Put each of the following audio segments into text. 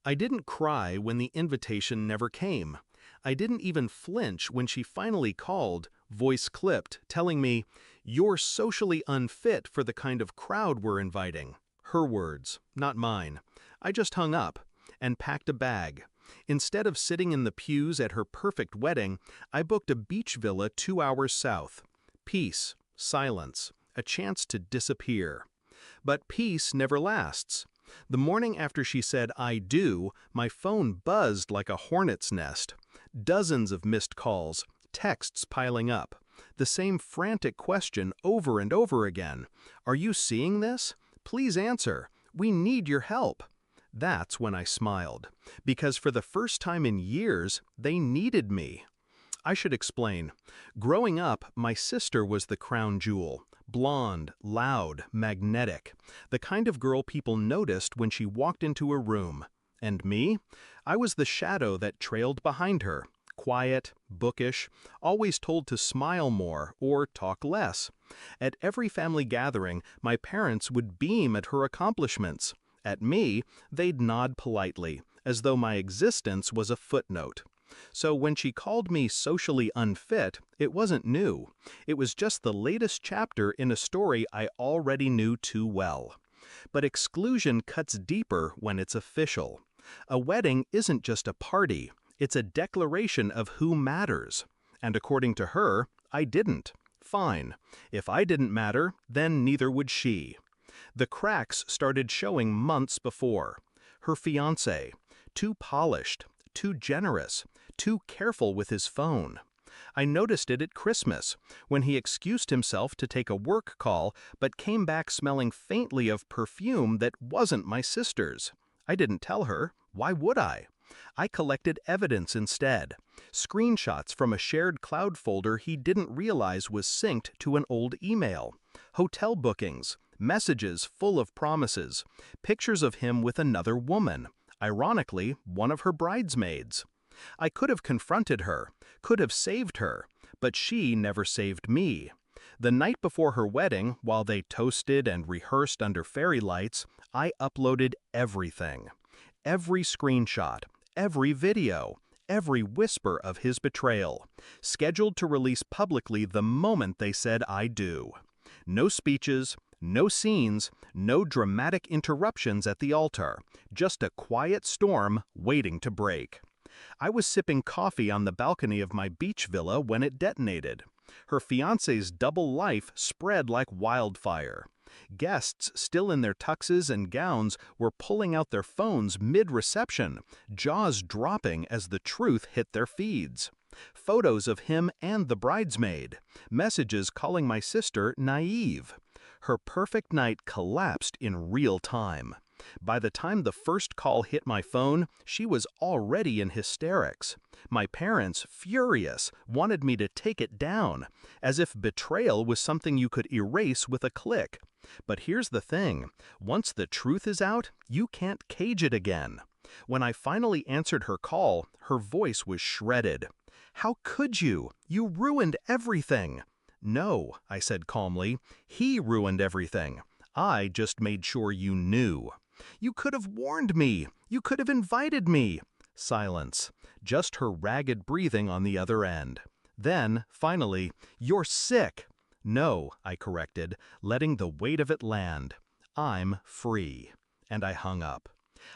I didn't cry when the invitation never came. I didn't even flinch when she finally called, voice clipped, telling me, "You're socially unfit for the kind of crowd we're inviting." Her words, not mine. I just hung up and packed a bag. Instead of sitting in the pews at her perfect wedding, I booked a beach villa 2 hours south. Peace, silence, a chance to disappear. But peace never lasts. The morning after she said "I do," my phone buzzed like a hornet's nest. Dozens of missed calls, texts piling up. The same frantic question over and over again. "Are you seeing this? Please answer. We need your help." That's when I smiled, because for the first time in years, they needed me. I should explain. Growing up, my sister was the crown jewel. Blonde, loud, magnetic. The kind of girl people noticed when she walked into a room. And me? I was the shadow that trailed behind her. Quiet, bookish, always told to smile more or talk less. At every family gathering, my parents would beam at her accomplishments. At me, they'd nod politely, as though my existence was a footnote. So when she called me socially unfit, it wasn't new. It was just the latest chapter in a story I already knew too well. But exclusion cuts deeper when it's official. A wedding isn't just a party, it's a declaration of who matters. And according to her, I didn't. Fine. If I didn't matter, then neither would she. The cracks started showing months before. Her fiancé, too polished, too generous, too careful with his phone. I noticed it at Christmas, when he excused himself to take a work call but came back smelling faintly of perfume that wasn't my sister's. I didn't tell her. Why would I? I collected evidence instead. Screenshots from a shared cloud folder he didn't realize was synced to an old email. Hotel bookings, messages full of promises, pictures of him with another woman. Ironically, one of her bridesmaids. I could have confronted her, could have saved her, but she never saved me. The night before her wedding, while they toasted and rehearsed under fairy lights, I uploaded everything. Every screenshot, every video, every whisper of his betrayal, scheduled to release publicly the moment they said "I do." No speeches, no scenes, no dramatic interruptions at the altar, just a quiet storm waiting to break. I was sipping coffee on the balcony of my beach villa when it detonated. Her fiancé's double life spread like wildfire. Guests, still in their tuxes and gowns, were pulling out their phones mid-reception, jaws dropping as the truth hit their feeds. Photos of him and the bridesmaid. Messages calling my sister naive. Her perfect night collapsed in real time. By the time the first call hit my phone, she was already in hysterics. My parents, furious, wanted me to take it down, as if betrayal was something you could erase with a click. But here's the thing, once the truth is out, you can't cage it again. When I finally answered her call, her voice was shredded. "How could you? You ruined everything." "No," I said calmly, "he ruined everything. I just made sure you knew. You could have warned me. You could have invited me." Silence. Just her ragged breathing on the other end. Then, finally, "You're sick." "No," I corrected, letting the weight of it land. "I'm free." And I hung up.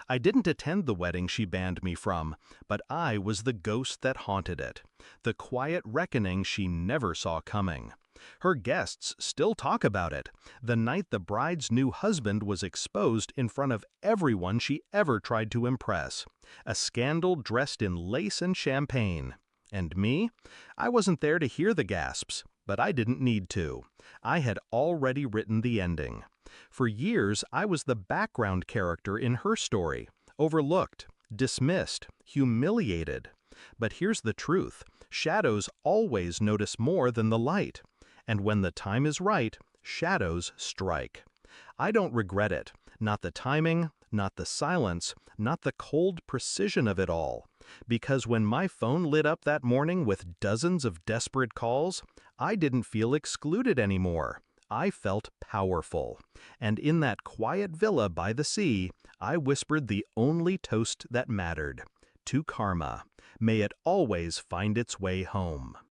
I didn't attend the wedding she banned me from, but I was the ghost that haunted it. The quiet reckoning she never saw coming. Her guests still talk about it, the night the bride's new husband was exposed in front of everyone she ever tried to impress. A scandal dressed in lace and champagne. And me? I wasn't there to hear the gasps, but I didn't need to. I had already written the ending. For years, I was the background character in her story, overlooked, dismissed, humiliated. But here's the truth, shadows always notice more than the light. And when the time is right, shadows strike. I don't regret it, not the timing, not the silence, not the cold precision of it all. Because when my phone lit up that morning with dozens of desperate calls, I didn't feel excluded anymore. I felt powerful, and in that quiet villa by the sea, I whispered the only toast that mattered. To karma, may it always find its way home.